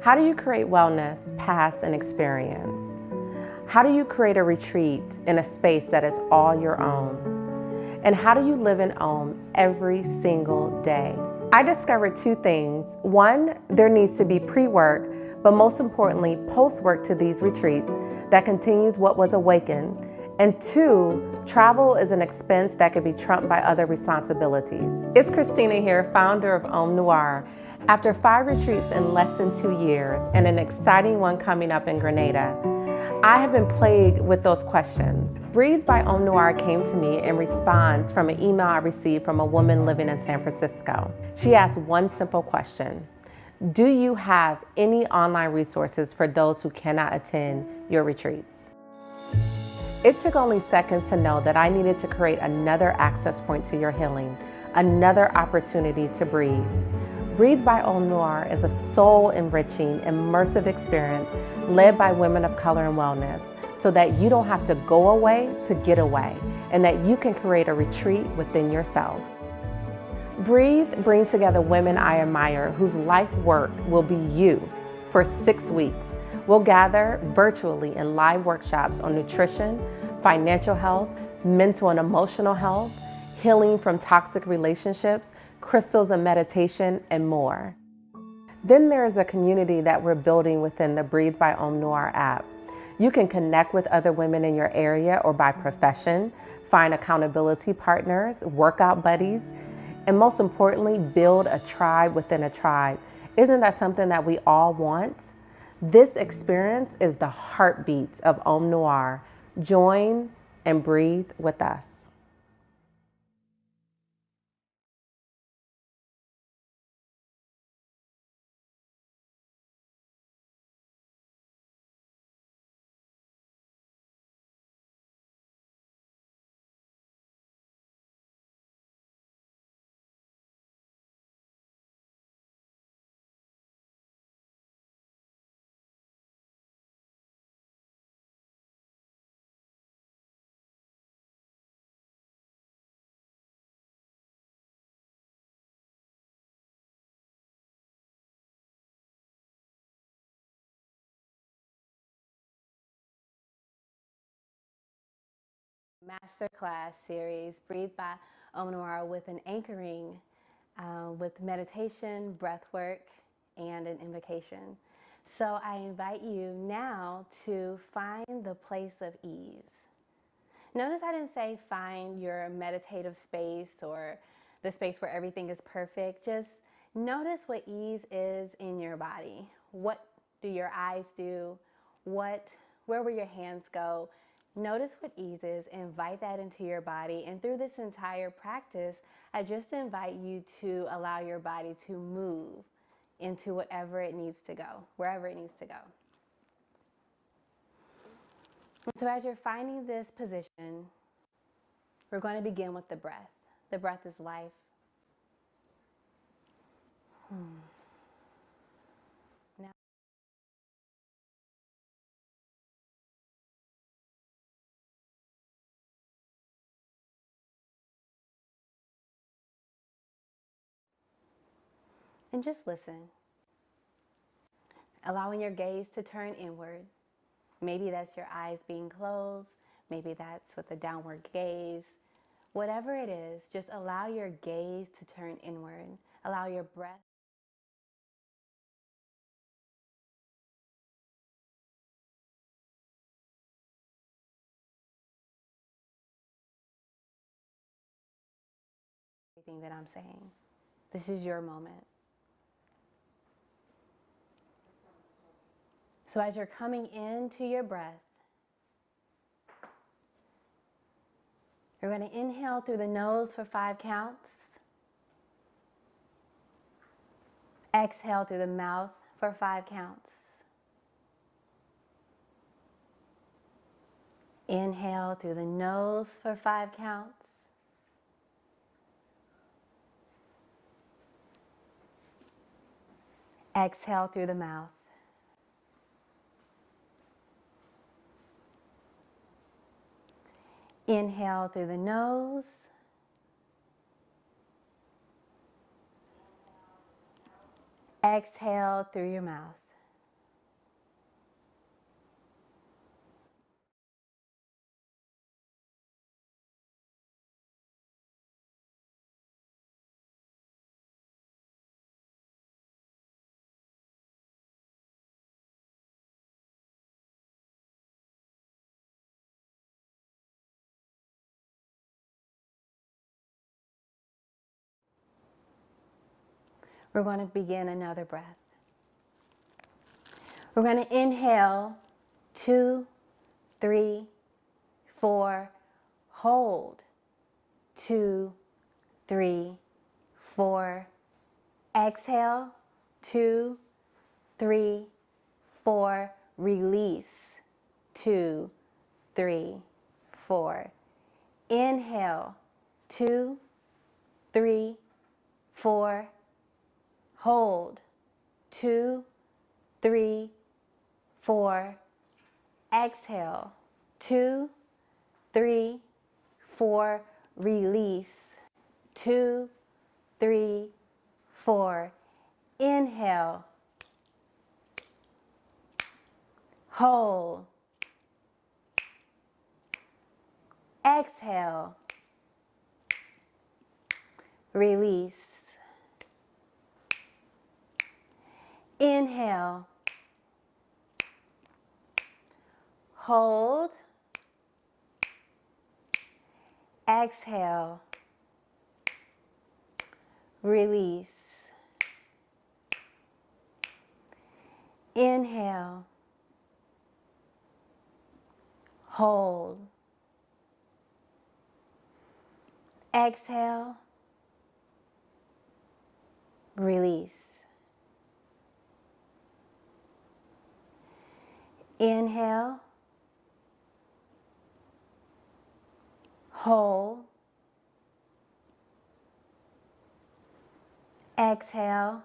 How do you create wellness, past, and experience? How do you create a retreat in a space that is all your own? And how do you live in OM every single day? I discovered two things. One, there needs to be pre-work, but most importantly, post-work to these retreats that continues what was awakened. And two, travel is an expense that could be trumped by other responsibilities. It's Christina here, founder of OMNoire. After 5 retreats in less than 2 years and an exciting one coming up in Grenada, I have been plagued with those questions. Breathe by OMNoire came to me in response from an email I received from a woman living in San Francisco. She asked one simple question: do you have any online resources for those who cannot attend your retreats? It took only seconds to know that I needed to create another access point to your healing, another opportunity to breathe. Breathe by OMNoire is a soul-enriching, immersive experience led by women of color and wellness, so that you don't have to go away to get away, and that you can create a retreat within yourself. Breathe brings together women I admire whose life work will be you for 6 weeks. We'll gather virtually in live workshops on nutrition, financial health, mental and emotional health, healing from toxic relationships, crystals and meditation, and more. Then there is a community that we're building within the Breathe by OMNoire app. You can connect with other women in your area or by profession, find accountability partners, workout buddies, and most importantly, build a tribe within a tribe. Isn't that something that we all want? This experience is the heartbeat of OMNoire. Join and breathe with us. Masterclass series, Breathe by OMNoire, with an anchoring with meditation, breath work, and an invocation. So I invite you now to find the place of ease. Notice I didn't say find your meditative space or the space where everything is perfect. Just notice what ease is in your body. What do your eyes do? Where will your hands go? Notice what ease is, invite that into your body. And through this entire practice, I just invite you to allow your body to move into whatever it needs to go, wherever it needs to go. So as you're finding this position, we're going to begin with the breath. The breath is life. Now, and just listen. Allowing your gaze to turn inward. Maybe that's your eyes being closed. Maybe that's with a downward gaze. Whatever it is, just allow your gaze to turn inward. Allow your breath. Everything that I'm saying. This is your moment. So as you're coming into your breath, you're going to inhale through the nose for 5 counts. Exhale through the mouth for 5 counts. Inhale through the nose for 5 counts. Exhale through the mouth. Inhale through the nose. Exhale through your mouth. We're going to begin another breath. We're going to inhale, 2, 3, 4, hold, 2, 3, 4, exhale, 2, 3, 4, release, 2, 3, 4, inhale, 2, 3, 4, hold, 2, 3, 4, exhale, 2, 3, 4, release, 2, 3, 4, inhale, hold, exhale, release, inhale, hold, exhale, release, inhale, hold, exhale, release, inhale, hold, exhale,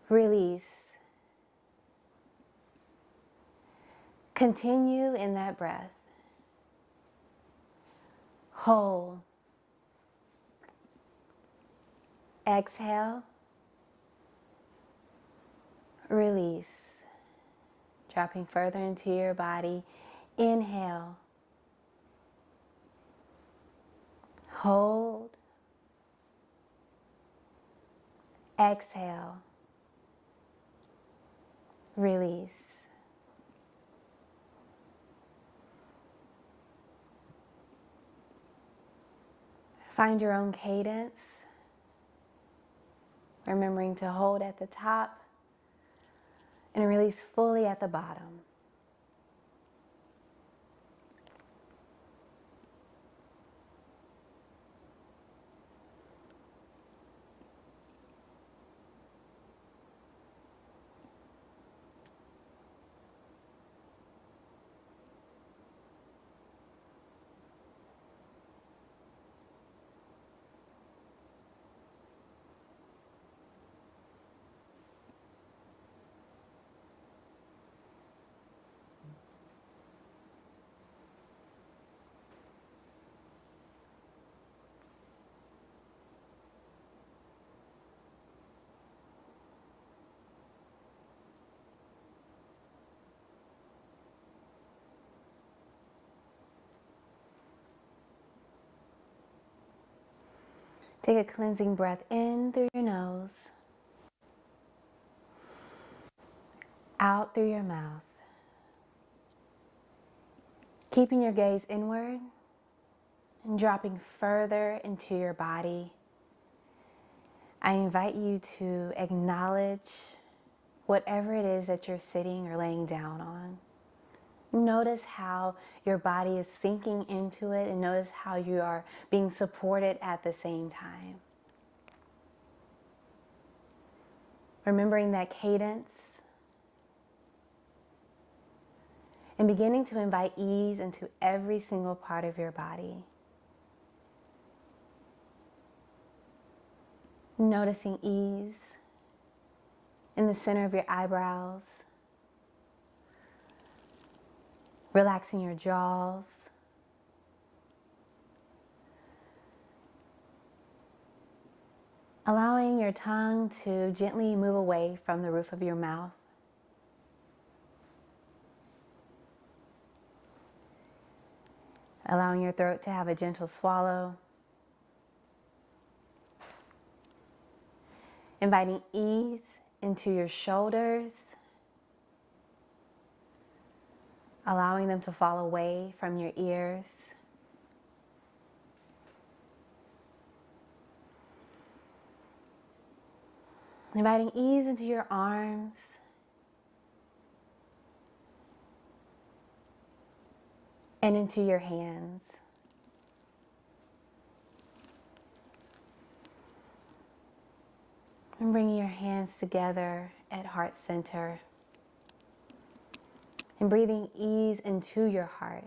release. Continue in that breath. Hold, exhale, release. Dropping further into your body. Inhale, hold, exhale, release. Find your own cadence, remembering to hold at the top and release fully at the bottom. Take a cleansing breath in through your nose, out through your mouth. Keeping your gaze inward and dropping further into your body, I invite you to acknowledge whatever it is that you're sitting or laying down on. Notice how your body is sinking into it, and notice how you are being supported at the same time. Remembering that cadence and beginning to invite ease into every single part of your body. Noticing ease in the center of your eyebrows, relaxing your jaws, allowing your tongue to gently move away from the roof of your mouth. Allowing your throat to have a gentle swallow. Inviting ease into your shoulders. Allowing them to fall away from your ears. Inviting ease into your arms. And into your hands. And bringing your hands together at heart center. And breathing ease into your heart.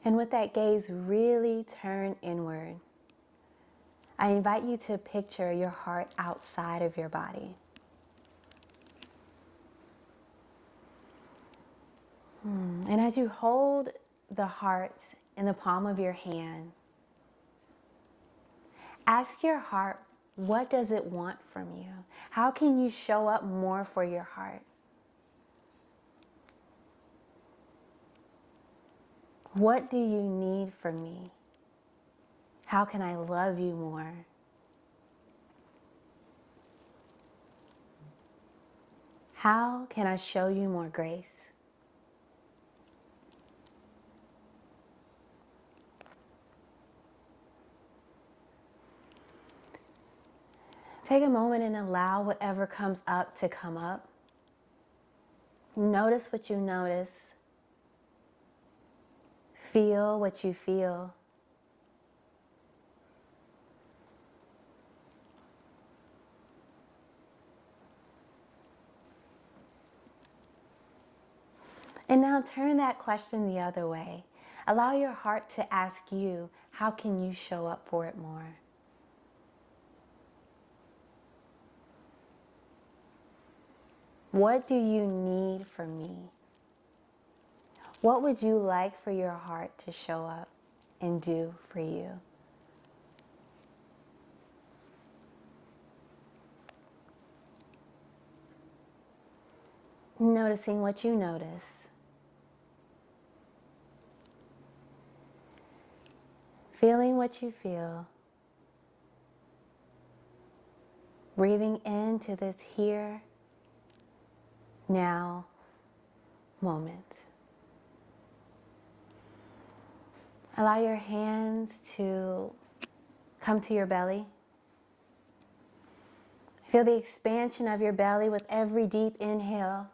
And with that gaze really turn inward, I invite you to picture your heart outside of your body. And as you hold the heart in the palm of your hand, ask your heart, what does it want from you? How can you show up more for your heart? What do you need from me? How can I love you more? How can I show you more grace? Take a moment and allow whatever comes up to come up. Notice what you notice. Feel what you feel. And now turn that question the other way. Allow your heart to ask you, how can you show up for it more? What do you need from me? What would you like for your heart to show up and do for you? Noticing what you notice. Feeling what you feel. Breathing into this here, now moment. Allow your hands to come to your belly. Feel the expansion of your belly with every deep inhale.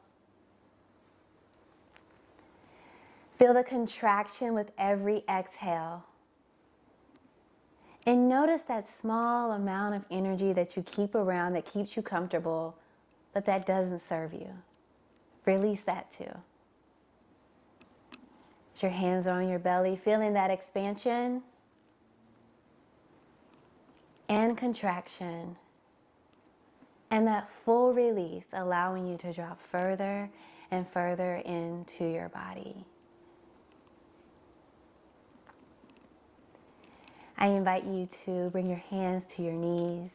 Feel the contraction with every exhale. And notice that small amount of energy that you keep around that keeps you comfortable, but that doesn't serve you. Release that too. As your hands are on your belly, feeling that expansion and contraction, and that full release, allowing you to drop further and further into your body. I invite you to bring your hands to your knees.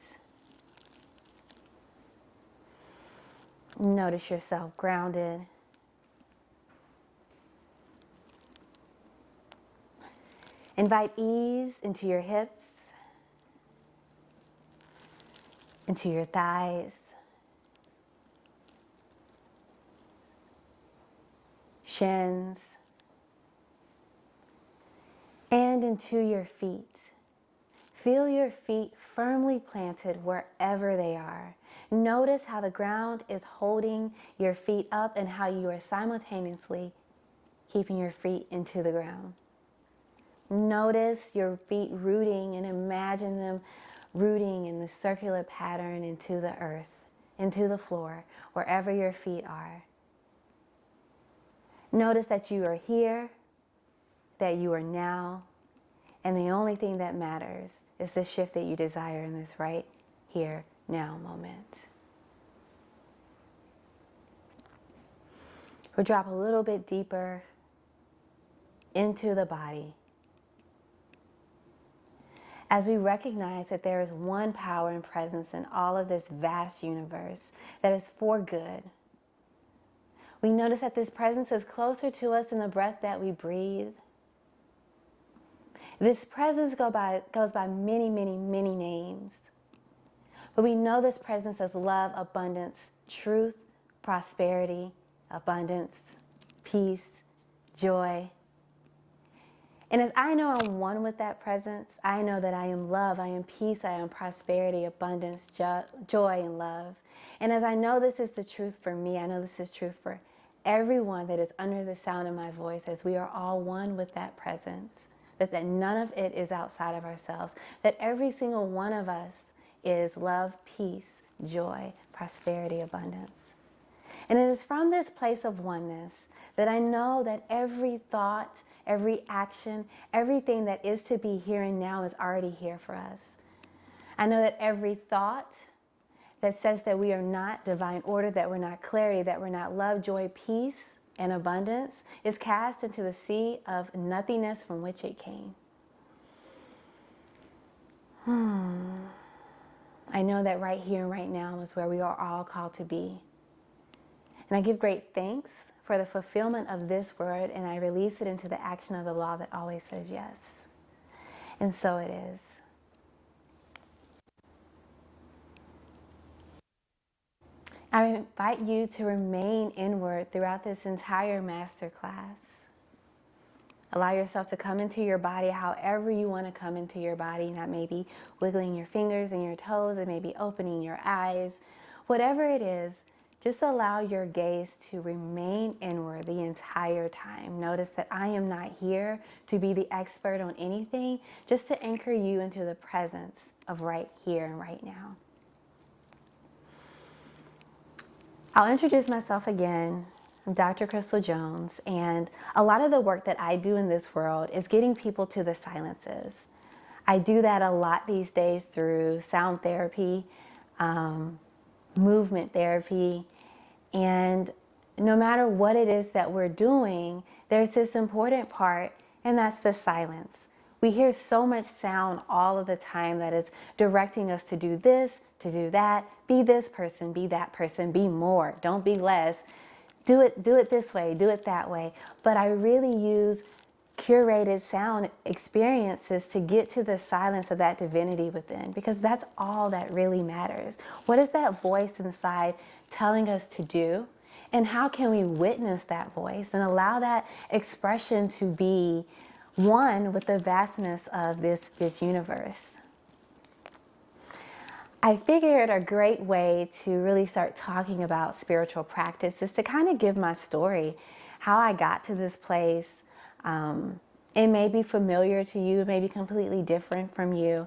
Notice yourself grounded. Invite ease into your hips, into your thighs, shins, and into your feet. Feel your feet firmly planted wherever they are. Notice how the ground is holding your feet up and how you are simultaneously keeping your feet into the ground. Notice your feet rooting and imagine them rooting in the circular pattern into the earth, into the floor, wherever your feet are. Notice that you are here, that you are now, and the only thing that matters is the shift that you desire in this right here, now moment. We'll drop a little bit deeper into the body as we recognize that there is one power and presence in all of this vast universe that is for good. We notice that this presence is closer to us than the breath that we breathe. This presence goes by many, many, many names. But we know this presence as love, abundance, truth, prosperity, abundance, peace, joy. And as I know I'm one with that presence, I know that I am love, I am peace, I am prosperity, abundance, joy, and love. And as I know this is the truth for me, I know this is true for everyone that is under the sound of my voice, as we are all one with that presence, that none of it is outside of ourselves, that every single one of us is love, peace, joy, prosperity, abundance. And it is from this place of oneness that I know that every thought, every action, everything that is to be here and now is already here for us. I know that every thought that says that we are not divine order, that we're not clarity, that we're not love, joy, peace, and abundance is cast into the sea of nothingness from which it came. I know that right here and right now is where we are all called to be. And I give great thanks for the fulfillment of this word, and I release it into the action of the law that always says yes. And so it is. I invite you to remain inward throughout this entire masterclass. Allow yourself to come into your body however you want to come into your body. That may be wiggling your fingers and your toes, it may be opening your eyes. Whatever it is, just allow your gaze to remain inward the entire time. Notice that I am not here to be the expert on anything, just to anchor you into the presence of right here and right now. I'll introduce myself again. I'm Dr. Crystal Jones, and a lot of the work that I do in this world is getting people to the silences. I do that a lot these days through sound therapy, movement therapy, and no matter what it is that we're doing, there's this important part, and that's the silence. We hear so much sound all of the time that is directing us to do this, to do that, be this person, be that person, be more, don't be less, do it this way, do it that way. But I really use curated sound experiences to get to the silence of that divinity within, because that's all that really matters. What is that voice inside telling us to do? And how can we witness that voice and allow that expression to be one with the vastness of this universe? I figured a great way to really start talking about spiritual practice is to kind of give my story, how I got to this place. It may be familiar to you, it may be completely different from you.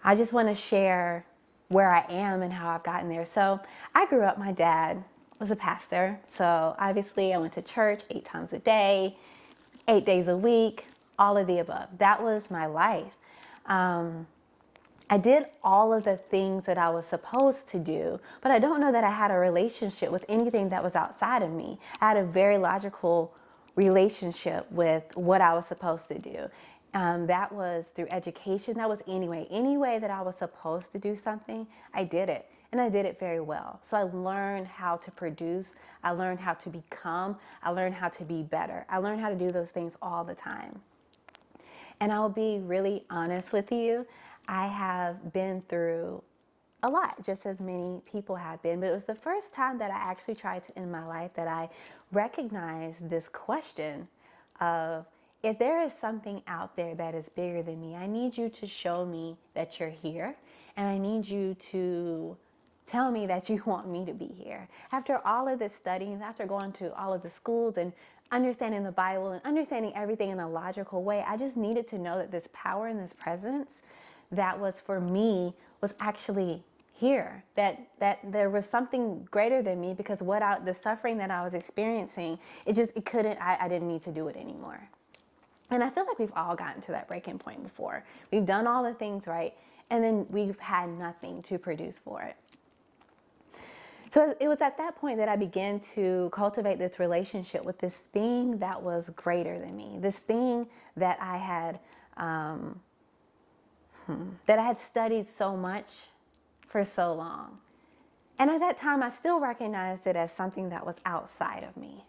I just want to share where I am and how I've gotten there. So I grew up, my dad was a pastor. So obviously I went to church 8 times a day, 8 days a week, all of the above. That was my life. I did all of the things that I was supposed to do, but I don't know that I had a relationship with anything that was outside of me. I had a very logical relationship with what I was supposed to do. That was through education. That was any way that I was supposed to do something, I did it. And I did it very well. So I learned how to produce. I learned how to become. I learned how to be better. I learned how to do those things all the time. And I'll be really honest with you. I have been through a lot, just as many people have been, but it was the first time that I actually tried to, in my life, that I recognized this question of, if there is something out there that is bigger than me, I need you to show me that you're here, and I need you to tell me that you want me to be here. After all of this studying, after going to all of the schools and understanding the Bible and understanding everything in a logical way, I just needed to know that this power and this presence that was for me was actually here, that there was something greater than me, because the suffering that I was experiencing, I didn't need to do it anymore. And I feel like we've all gotten to that breaking point before. We've done all the things right, and then we've had nothing to produce for it. So it was at that point that I began to cultivate this relationship with this thing that was greater than me, this thing that I had studied so much for so long. And at that time, I still recognized it as something that was outside of me.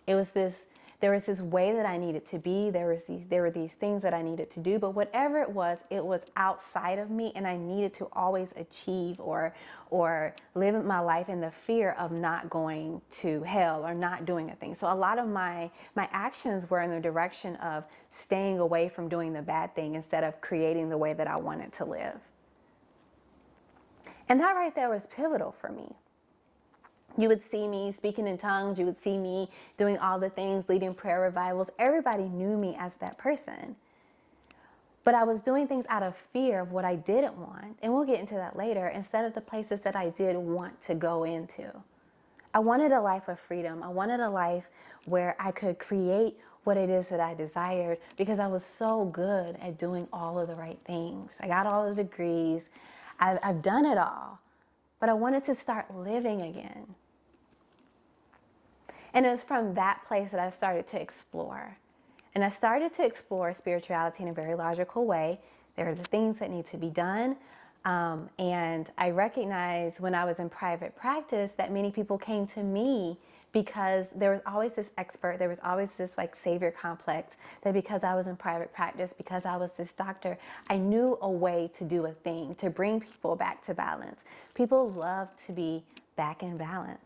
It was this There was this way that I needed to be. There were these things that I needed to do, but whatever it was outside of me, and I needed to always achieve or live my life in the fear of not going to hell or not doing a thing. So a lot of my actions were in the direction of staying away from doing the bad thing instead of creating the way that I wanted to live. And that right there was pivotal for me. You would see me speaking in tongues. You would see me doing all the things, leading prayer revivals. Everybody knew me as that person. But I was doing things out of fear of what I didn't want. And we'll get into that later, instead of the places that I did want to go into. I wanted a life of freedom. I wanted a life where I could create what it is that I desired, because I was so good at doing all of the right things. I got all the degrees. I've done it all. But I wanted to start living again. And it was from that place that I started to explore. And I started to explore spirituality in a very logical way. There are the things that need to be done. And I recognized when I was in private practice that many people came to me because there was always this expert, there was always this like savior complex, that because I was in private practice, because I was this doctor, I knew a way to do a thing, to bring people back to balance. People love to be back in balance.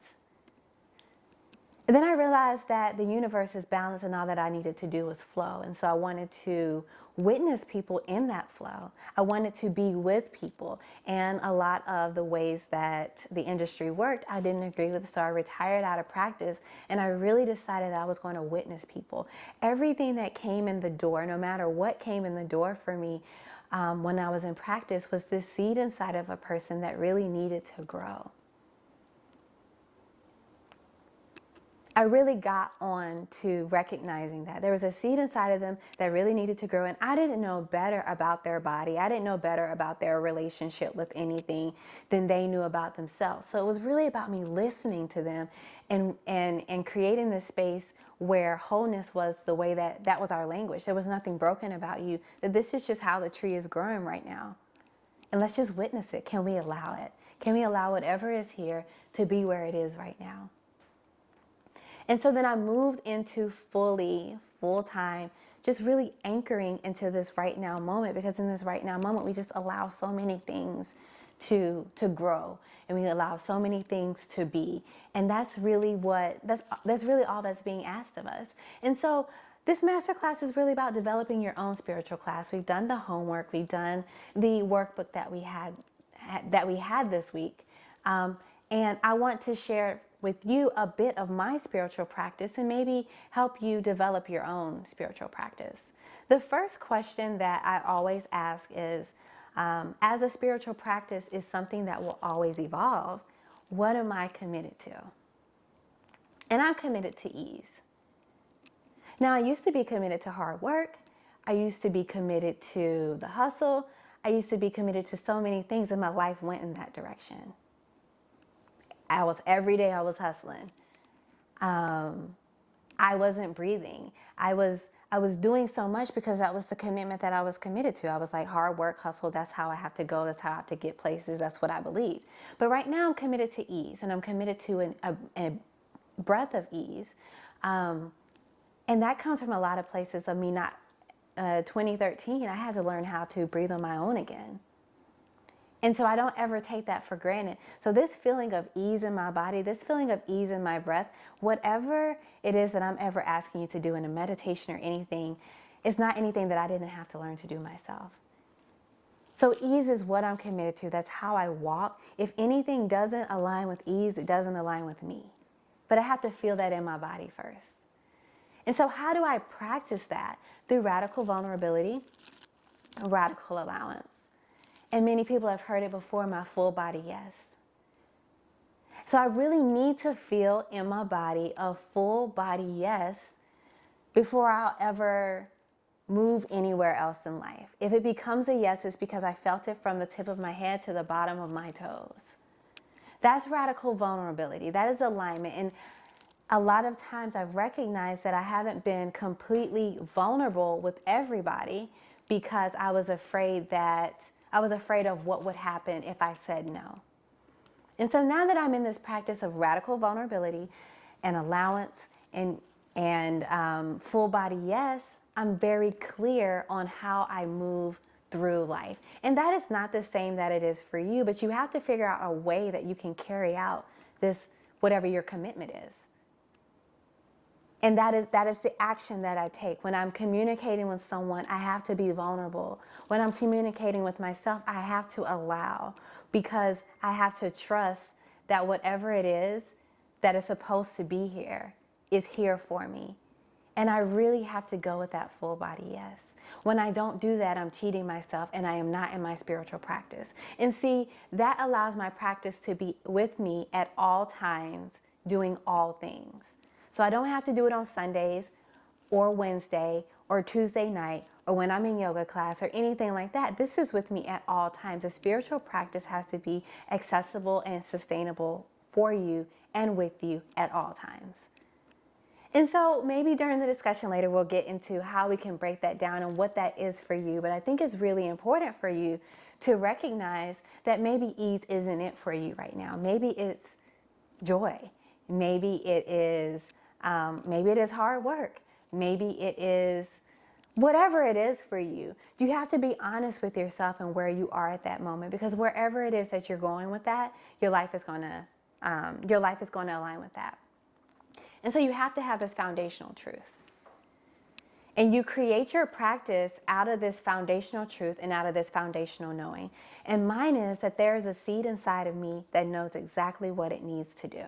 And then I realized that the universe is balanced and all that I needed to do was flow. And so I wanted to witness people in that flow. I wanted to be with people. And a lot of the ways that the industry worked, I didn't agree with. So I retired out of practice, and I really decided that I was going to witness people. Everything that came in the door, no matter what came in the door for me when I was in practice, was this seed inside of a person that really needed to grow. I really got on to recognizing that there was a seed inside of them that really needed to grow. And I didn't know better about their body. I didn't know better about their relationship with anything than they knew about themselves. So it was really about me listening to them and creating this space where wholeness was the way that was our language. There was nothing broken about you, that this is just how the tree is growing right now. And let's just witness it. Can we allow it? Can we allow whatever is here to be where it is right now? And so then I moved into full-time, just really anchoring into this right now moment, because in this right now moment, we just allow so many things to grow, and we allow so many things to be. And that's really that's really all that's being asked of us. And so this masterclass is really about developing your own spiritual class. We've done the homework, we've done the workbook that we had this week. And I want to share with you a bit of my spiritual practice and maybe help you develop your own spiritual practice. The first question that I always ask is, as a spiritual practice is something that will always evolve, what am I committed to? And I'm committed to ease. Now, I used to be committed to hard work. I used to be committed to the hustle. I used to be committed to so many things, and my life went in that direction. Every day I was hustling. I wasn't breathing. I was doing so much because that was the commitment that I was committed to. I was like, hard work, hustle, that's how I have to go. That's how I have to get places. That's what I believed. But right now I'm committed to ease, and I'm committed to a breath of ease. And that comes from a lot of places of me not, 2013, I had to learn how to breathe on my own again. And so I don't ever take that for granted. So this feeling of ease in my body, this feeling of ease in my breath, whatever it is that I'm ever asking you to do in a meditation or anything, it's not anything that I didn't have to learn to do myself. So ease is what I'm committed to. That's how I walk. If anything doesn't align with ease, it doesn't align with me. But I have to feel that in my body first. And so how do I practice that? Through radical vulnerability, radical allowance. And many people have heard it before, my full body yes. So I really need to feel in my body a full body yes before I'll ever move anywhere else in life. If it becomes a yes, it's because I felt it from the tip of my head to the bottom of my toes. That's radical vulnerability. That is alignment. And a lot of times I've recognized that I haven't been completely vulnerable with everybody because I was afraid of what would happen if I said no. And so now that I'm in this practice of radical vulnerability and allowance and And full body yes, I'm very clear on how I move through life. And that is not the same that it is for you, but you have to figure out a way that you can carry out this, whatever your commitment is. And that is the action that I take. When I'm communicating with someone, I have to be vulnerable. When I'm communicating with myself, I have to allow, because I have to trust that whatever it is that is supposed to be here is here for me. And I really have to go with that full body yes. When I don't do that, I'm cheating myself and I am not in my spiritual practice. And see, that allows my practice to be with me at all times, doing all things. So I don't have to do it on Sundays or Wednesday or Tuesday night or when I'm in yoga class or anything like that. This is with me at all times. A spiritual practice has to be accessible and sustainable for you and with you at all times. And so maybe during the discussion later, we'll get into how we can break that down and what that is for you. But I think it's really important for you to recognize that maybe ease isn't it for you right now. Maybe it's joy. Maybe it is hard work. Maybe it is whatever it is for you. You have to be honest with yourself and where you are at that moment, because wherever it is that you're going with that, your life is going to align with that. And so you have to have this foundational truth. And you create your practice out of this foundational truth and out of this foundational knowing. And mine is that there is a seed inside of me that knows exactly what it needs to do.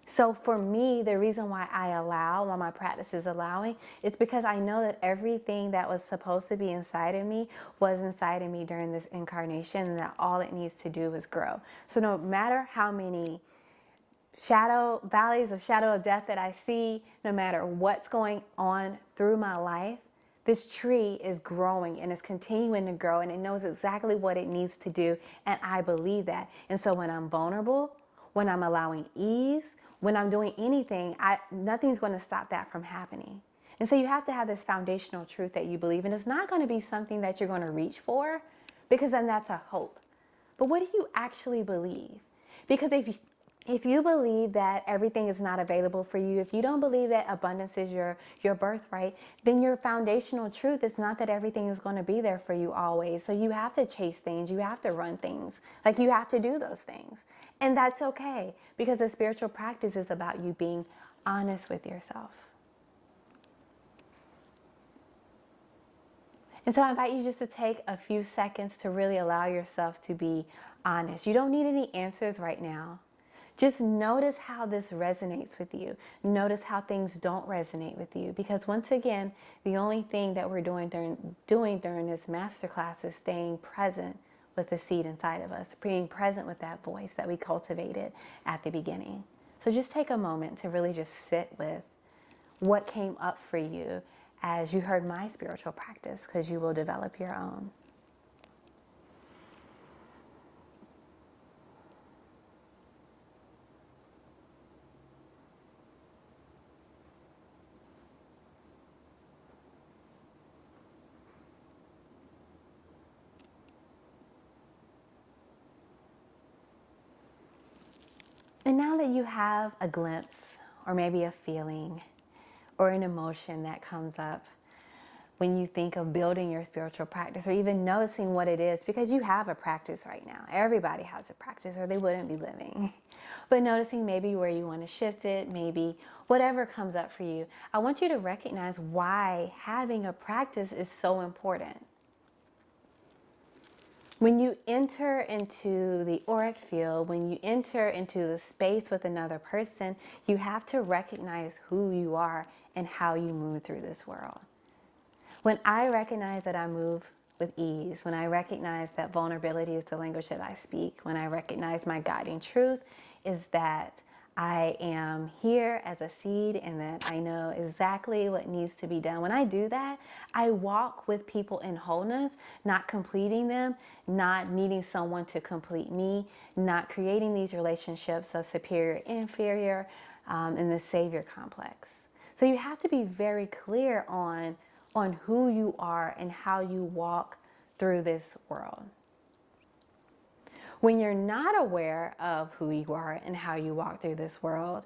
So for me, the reason why why my practice is allowing, it's because I know that everything that was supposed to be inside of me was inside of me during this incarnation, and that all it needs to do is grow. So no matter how many valleys of shadow of death that I see, no matter what's going on through my life, this tree is growing and is continuing to grow, and it knows exactly what it needs to do, and I believe that. And so when I'm vulnerable, when I'm allowing ease, when I'm doing anything, nothing's going to stop that from happening. And so you have to have this foundational truth that you believe, and it's not going to be something that you're going to reach for, because then that's a hope. But what do you actually believe? Because if you believe that everything is not available for you, if you don't believe that abundance is your birthright, then your foundational truth is not that everything is going to be there for you always. So you have to chase things. You have to run things. Like, you have to do those things. And that's okay, because the spiritual practice is about you being honest with yourself. And so I invite you just to take a few seconds to really allow yourself to be honest. You don't need any answers right now. Just notice how this resonates with you. Notice how things don't resonate with you. Because once again, the only thing that we're doing during this masterclass is staying present with the seed inside of us, being present with that voice that we cultivated at the beginning. So just take a moment to really just sit with what came up for you as you heard my spiritual practice, because you will develop your own. And now that you have a glimpse, or maybe a feeling, or an emotion that comes up when you think of building your spiritual practice, or even noticing what it is, because you have a practice right now. Everybody has a practice, or they wouldn't be living. But noticing maybe where you want to shift it, maybe whatever comes up for you, I want you to recognize why having a practice is so important. When you enter into the auric field, when you enter into the space with another person, you have to recognize who you are and how you move through this world. When I recognize that I move with ease, when I recognize that vulnerability is the language that I speak, when I recognize my guiding truth is that I am here as a seed and that I know exactly what needs to be done. When I do that, I walk with people in wholeness, not completing them, not needing someone to complete me, not creating these relationships of superior, inferior, and the savior complex. So you have to be very clear on who you are and how you walk through this world. When you're not aware of who you are and how you walk through this world,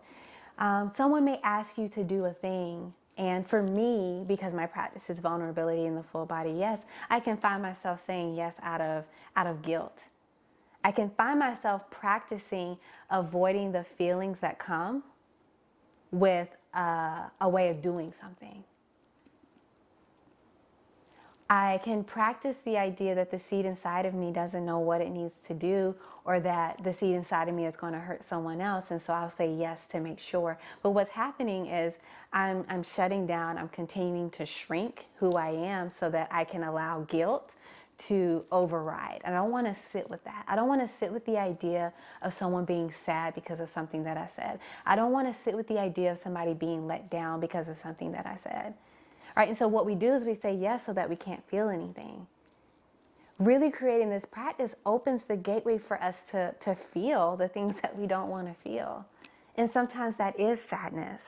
Someone may ask you to do a thing, and for me, because my practice is vulnerability in the full body yes, I can find myself saying yes out of guilt. I can find myself practicing avoiding the feelings that come with a way of doing something. I can practice the idea that the seed inside of me doesn't know what it needs to do, or that the seed inside of me is going to hurt someone else, and so I'll say yes to make sure. But what's happening is I'm shutting down, I'm continuing to shrink who I am so that I can allow guilt to override. I don't want to sit with that. I don't want to sit with the idea of someone being sad because of something that I said. I don't want to sit with the idea of somebody being let down because of something that I said. Right? And so what we do is we say yes so that we can't feel anything. Really creating this practice opens the gateway for us to feel the things that we don't want to feel. And sometimes that is sadness.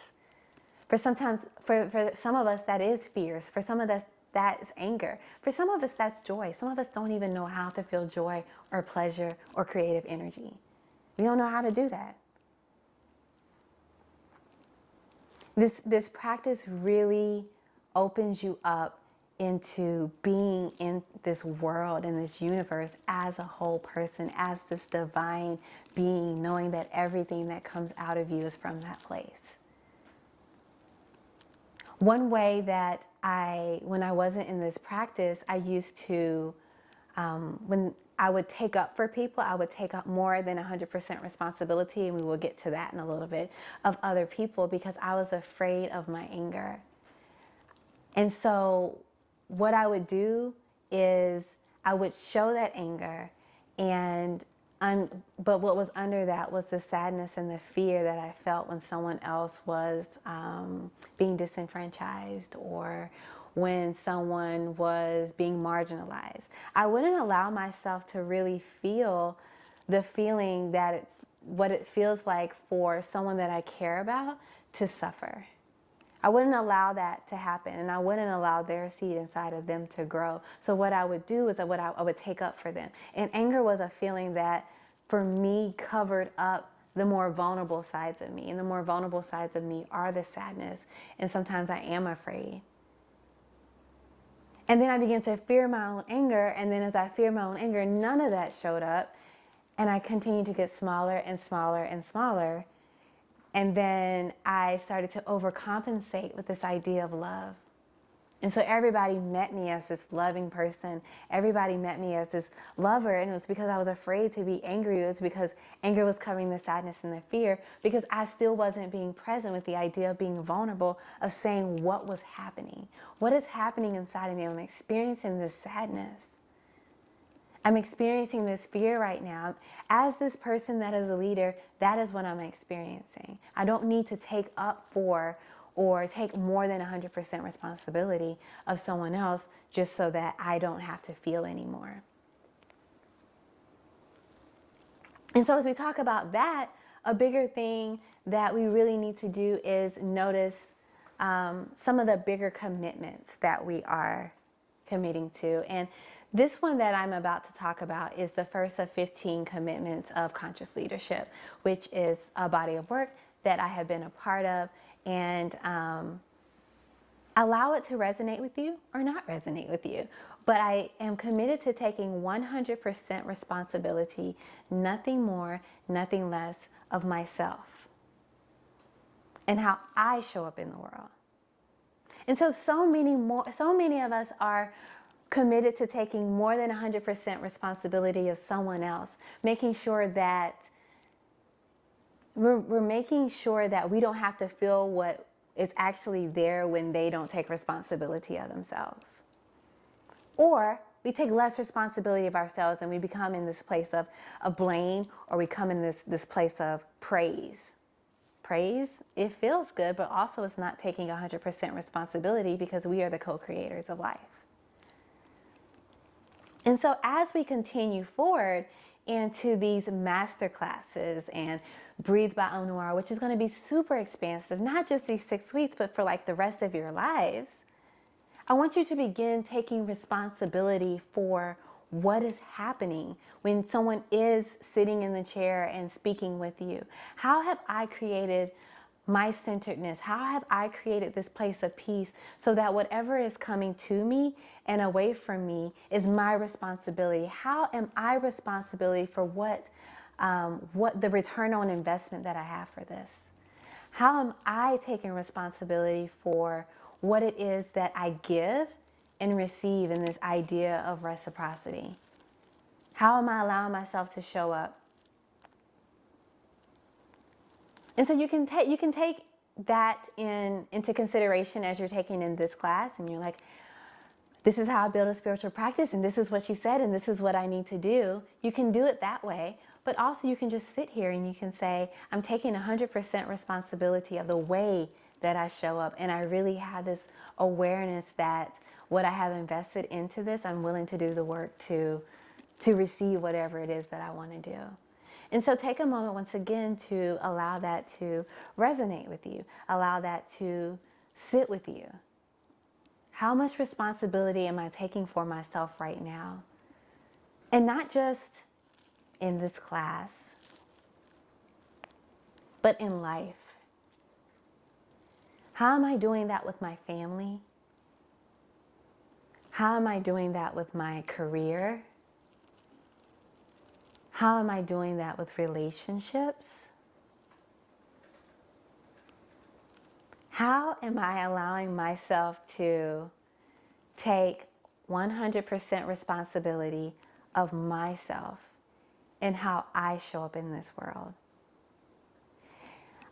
For some of us, that is fears. For some of us, that is anger. For some of us, that's joy. Some of us don't even know how to feel joy or pleasure or creative energy. We don't know how to do that. This practice really opens you up into being in this world, in this universe, as a whole person, as this divine being, knowing that everything that comes out of you is from that place. One way that when I wasn't in this practice, I used to, when I would take up for people, I would take up more than 100% responsibility, and we will get to that in a little bit, of other people, because I was afraid of my anger. And so what I would do is I would show that anger, but what was under that was the sadness and the fear that I felt when someone else was being disenfranchised, or when someone was being marginalized. I wouldn't allow myself to really feel the feeling that it's what it feels like for someone that I care about to suffer. I wouldn't allow that to happen, and I wouldn't allow their seed inside of them to grow. So what I would do is I would take up for them. And anger was a feeling that, for me, covered up the more vulnerable sides of me. And the more vulnerable sides of me are the sadness. And sometimes I am afraid. And then I began to fear my own anger. And then as I feared my own anger, none of that showed up. And I continued to get smaller and smaller and smaller. And then I started to overcompensate with this idea of love. And so everybody met me as this loving person. Everybody met me as this lover. And it was because I was afraid to be angry. It was because anger was covering the sadness and the fear, because I still wasn't being present with the idea of being vulnerable, of saying what was happening. What is happening inside of me? I'm experiencing this sadness. I'm experiencing this fear right now. As this person that is a leader, that is what I'm experiencing. I don't need to take up for or take more than 100% responsibility of someone else just so that I don't have to feel anymore. And so as we talk about that, a bigger thing that we really need to do is notice some of the bigger commitments that we are committing to. And this one that I'm about to talk about is the first of 15 commitments of conscious leadership, which is a body of work that I have been a part of. And allow it to resonate with you or not resonate with you. But I am committed to taking 100% responsibility, nothing more, nothing less, of myself and how I show up in the world. And so many of us are committed to taking more than 100% responsibility of someone else, making sure that we're making sure that we don't have to feel what is actually there when they don't take responsibility of themselves. Or we take less responsibility of ourselves and we become in this place of blame, or we come in this place of praise. Praise, it feels good, but also it's not taking 100% responsibility, because we are the co-creators of life. And so as we continue forward into these master classes and Breathe by OMNoire, which is going to be super expansive, not just these 6 weeks, but for like the rest of your lives, I want you to begin taking responsibility for what is happening when someone is sitting in the chair and speaking with you. How have I created my centeredness? How have I created this place of peace so that whatever is coming to me and away from me is my responsibility? How am I responsibility for what the return on investment that I have for this? How am I taking responsibility for what it is that I give and receive in this idea of reciprocity? How am I allowing myself to show up? And so you can take that into consideration as you're taking in this class, and you're like, this is how I build a spiritual practice, and this is what she said, and this is what I need to do. You can do it that way, but also you can just sit here and you can say, I'm taking 100% responsibility of the way that I show up, and I really have this awareness that what I have invested into this, I'm willing to do the work to receive whatever it is that I want to do. And so take a moment once again to allow that to resonate with you. Allow that to sit with you. How much responsibility am I taking for myself right now? And not just in this class, but in life. How am I doing that with my family? How am I doing that with my career? How am I doing that with relationships? How am I allowing myself to take 100% responsibility of myself and how I show up in this world?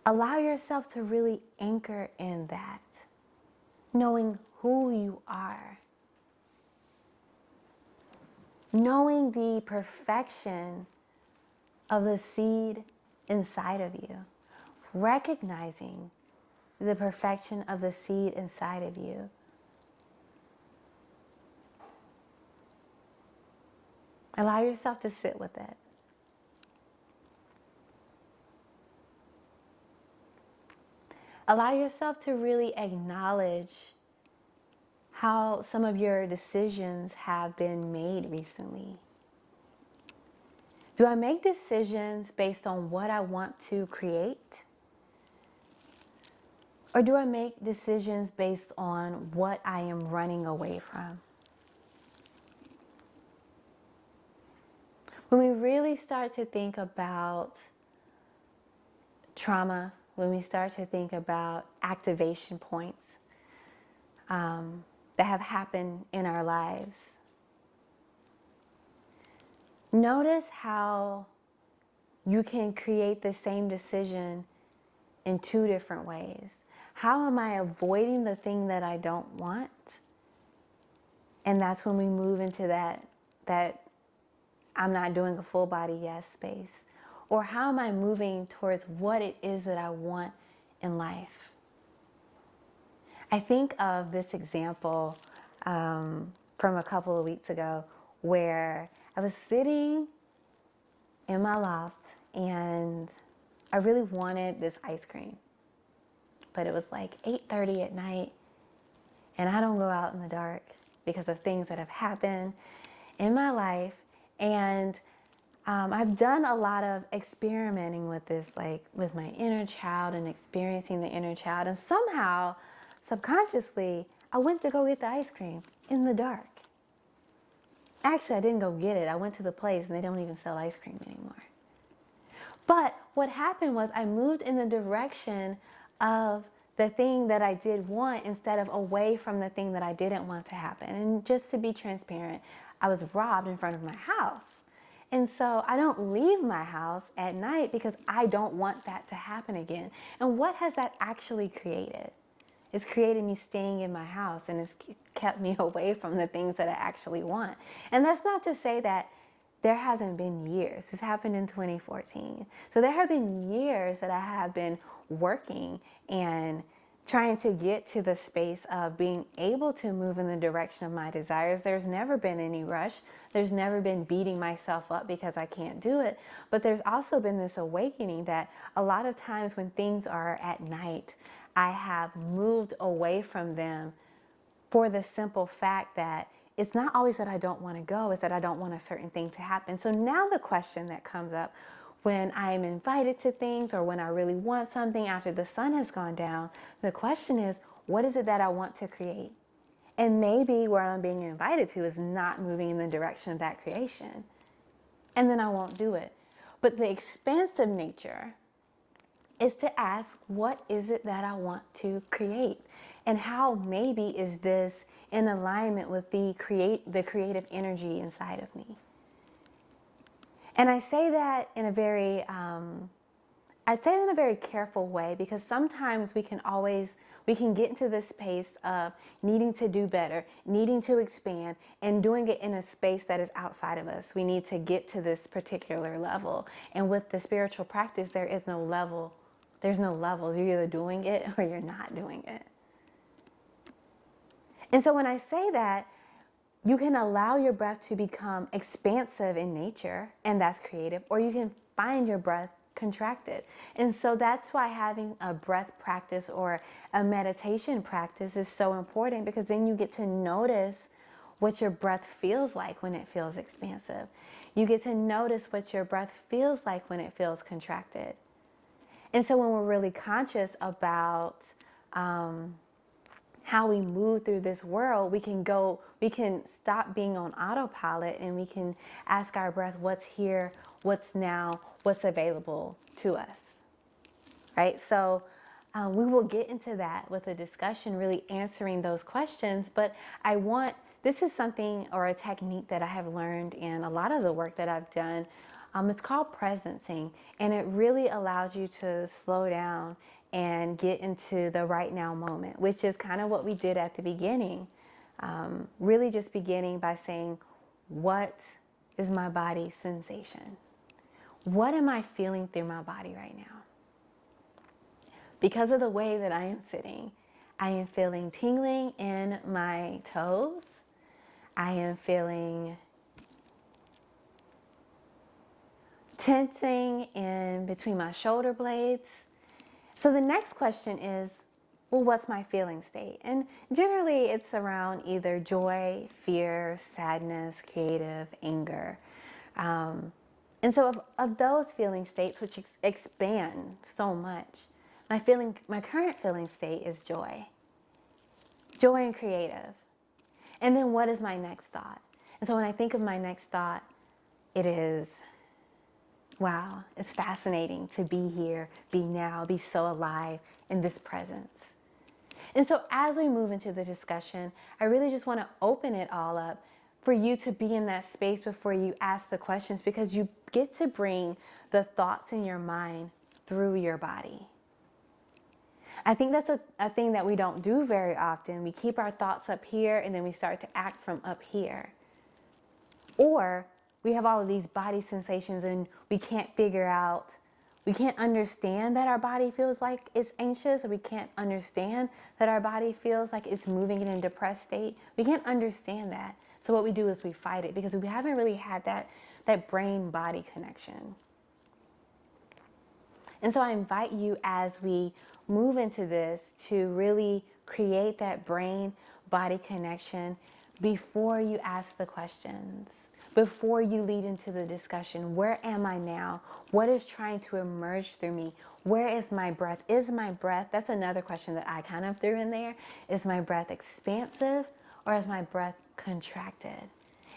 Allow yourself to really anchor in that, knowing who you are, knowing the perfection of the seed inside of you, recognizing the perfection of the seed inside of you. Allow yourself to sit with it. Allow yourself to really acknowledge how some of your decisions have been made recently. Do I make decisions based on what I want to create? Or do I make decisions based on what I am running away from? When we really start to think about trauma, when we start to think about activation points that have happened in our lives, notice how you can create the same decision in two different ways. How am I avoiding the thing that I don't want? And that's when we move into that I'm not doing a full body yes space. Or how am I moving towards what it is that I want in life? I think of this example from a couple of weeks ago where I was sitting in my loft and I really wanted this ice cream. But it was like 8:30 at night and I don't go out in the dark because of things that have happened in my life. And I've done a lot of experimenting with this, like with my inner child and experiencing the inner child. And somehow, subconsciously, I went to go get the ice cream in the dark. Actually, I didn't go get it. I went to the place and they don't even sell ice cream anymore. But what happened was I moved in the direction of the thing that I did want instead of away from the thing that I didn't want to happen. And just to be transparent, I was robbed in front of my house. And so I don't leave my house at night because I don't want that to happen again. And what has that actually created? It's created me staying in my house, and it's kept me away from the things that I actually want. And that's not to say that there hasn't been years. This happened in 2014. So there have been years that I have been working and trying to get to the space of being able to move in the direction of my desires. There's never been any rush. There's never been beating myself up because I can't do it. But there's also been this awakening that a lot of times when things are at night, I have moved away from them for the simple fact that it's not always that I don't want to go, it's that I don't want a certain thing to happen. So now the question that comes up, when I am invited to things or when I really want something after the sun has gone down, the question is, what is it that I want to create? And maybe where I'm being invited to is not moving in the direction of that creation. And then I won't do it. But the expansive nature is to ask, what is it that I want to create? And how maybe is this in alignment with the creative energy inside of me? And I say that in a very careful way, because sometimes we can get into this space of needing to do better, needing to expand, and doing it in a space that is outside of us. We need to get to this particular level. And with the spiritual practice, there is no level. There's no levels. You're either doing it or you're not doing it. And so when I say that, you can allow your breath to become expansive in nature, and that's creative, or you can find your breath contracted. And so that's why having a breath practice or a meditation practice is so important, because then you get to notice what your breath feels like when it feels expansive. You get to notice what your breath feels like when it feels contracted. And so when we're really conscious about how we move through this world, we can stop being on autopilot, and we can ask our breath, what's here, what's now, what's available to us, right? So we will get into that with a discussion, really answering those questions. But this is something or a technique that I have learned in a lot of the work that I've done. It's called presencing, and it really allows you to slow down and get into the right now moment, which is kind of what we did at the beginning. Really just beginning by saying, what is my body's sensation? What am I feeling through my body right now? Because of the way that I am sitting, I am feeling tingling in my toes. I am feeling tensing in between my shoulder blades. So the next question is, well, what's my feeling state? And generally it's around either joy, fear, sadness, creative, anger. And so of those feeling states, which expand so much, my current feeling state is joy. Joy and creative. And then what is my next thought? And so when I think of my next thought, it is, wow, it's fascinating to be here, be now, be so alive in this presence. And so as we move into the discussion, I really just want to open it all up for you to be in that space before you ask the questions, because you get to bring the thoughts in your mind through your body. I think that's a thing that we don't do very often. We keep our thoughts up here, and then we start to act from up here. Or we have all of these body sensations, and we can't understand that our body feels like it's anxious, or we can't understand that our body feels like it's moving in a depressed state. We can't understand that. So what we do is we fight it, because we haven't really had that brain-body connection. And so I invite you, as we move into this, to really create that brain-body connection before you ask the questions, before you lead into the discussion. Where am I now? What is trying to emerge through me? Where is my breath? Is my breath, that's another question that I kind of threw in there. Is my breath expansive, or is my breath contracted?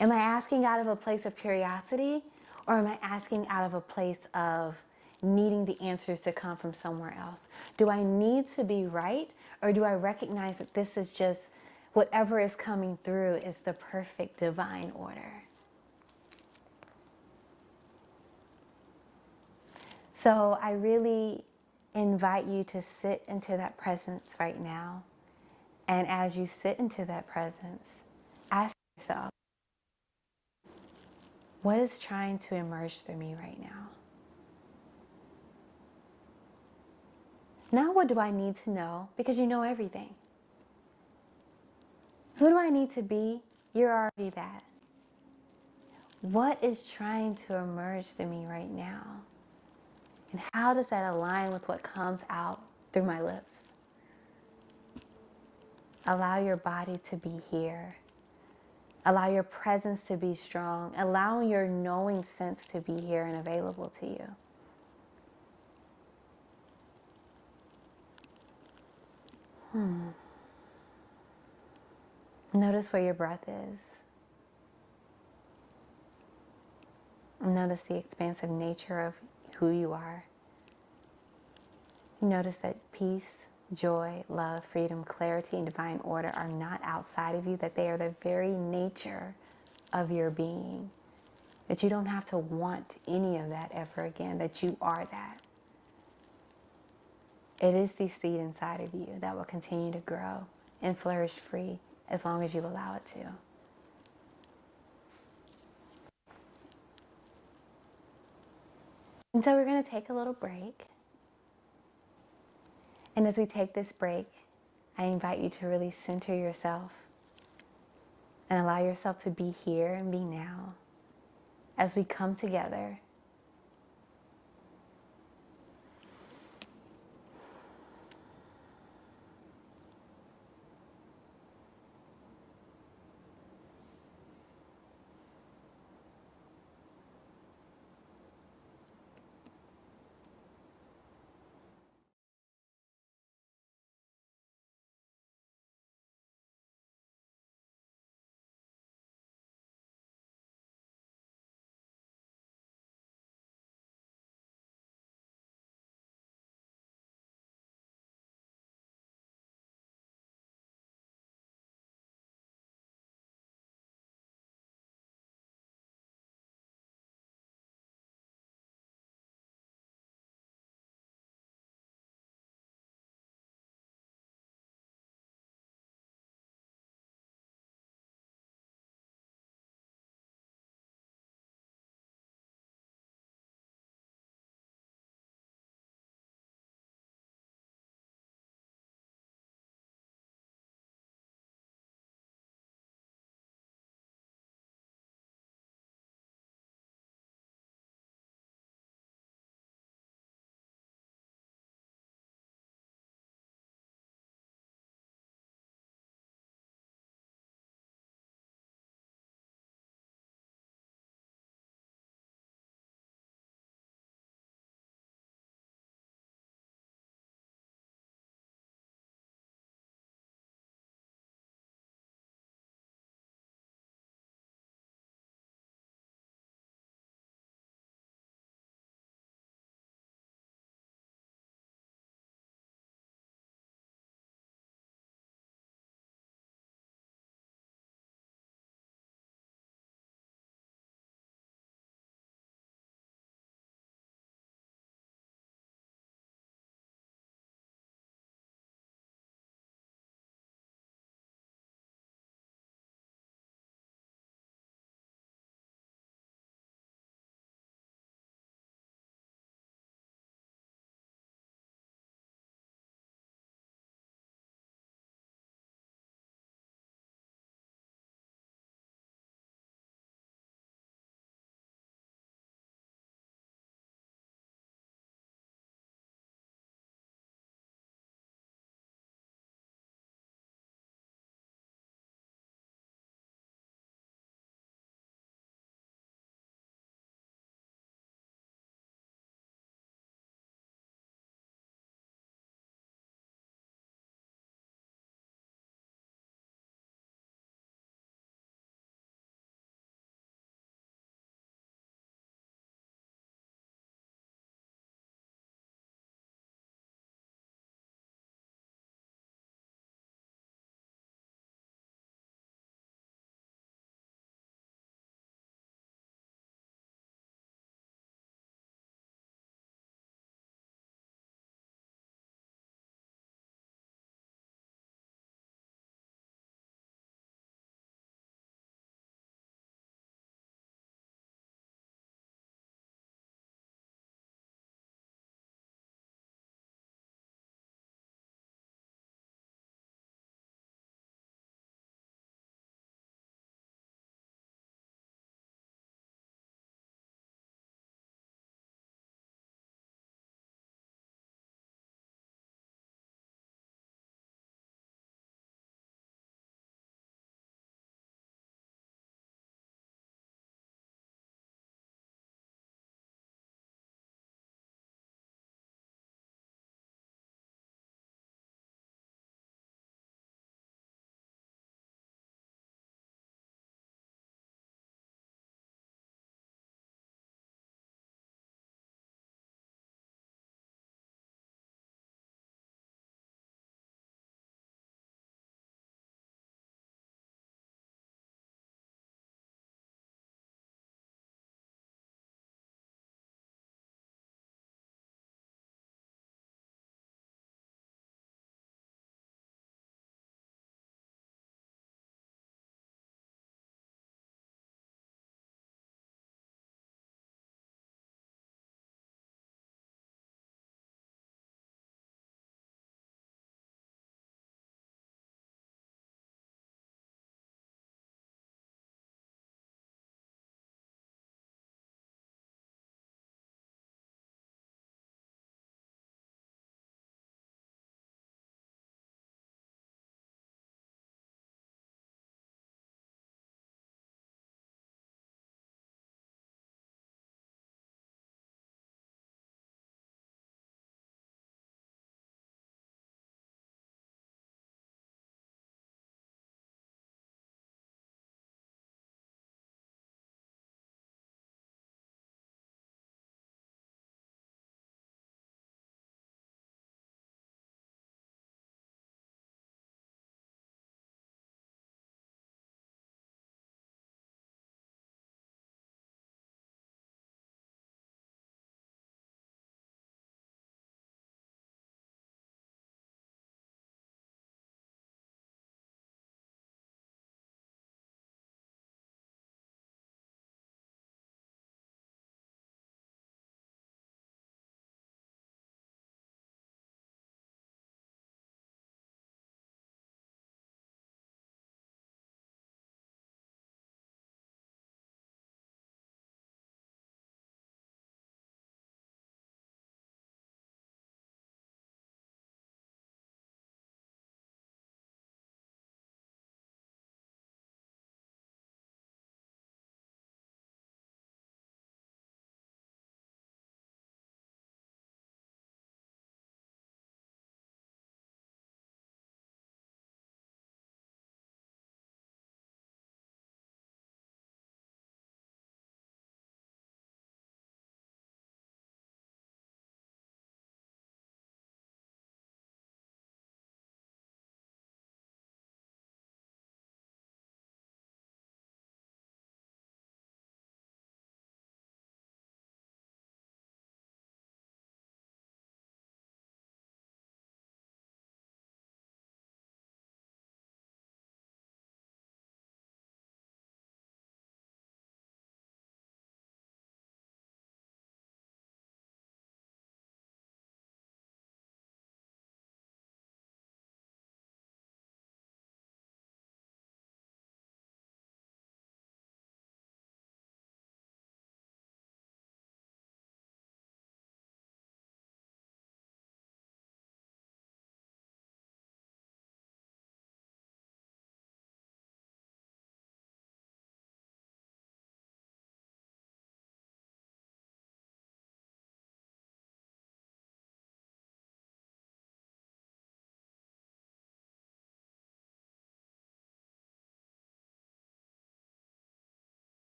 Am I asking out of a place of curiosity, or am I asking out of a place of needing the answers to come from somewhere else? Do I need to be right, or do I recognize that this is just whatever is coming through is the perfect divine order? So I really invite you to sit into that presence right now. And as you sit into that presence, ask yourself, what is trying to emerge through me right now? Now what do I need to know? Because you know everything. Who do I need to be? You're already that. What is trying to emerge through me right now? And how does that align with what comes out through my lips? Allow your body to be here. Allow your presence to be strong. Allow your knowing sense to be here and available to you. Notice where your breath is. Notice the expansive nature of who you are. Notice that peace, joy, love, freedom, clarity, and divine order are not outside of you, that they are the very nature of your being. That you don't have to want any of that ever again, that you are that. It is the seed inside of you that will continue to grow and flourish free as long as you allow it to. And so we're going to take a little break. And as we take this break, I invite you to really center yourself and allow yourself to be here and be now as we come together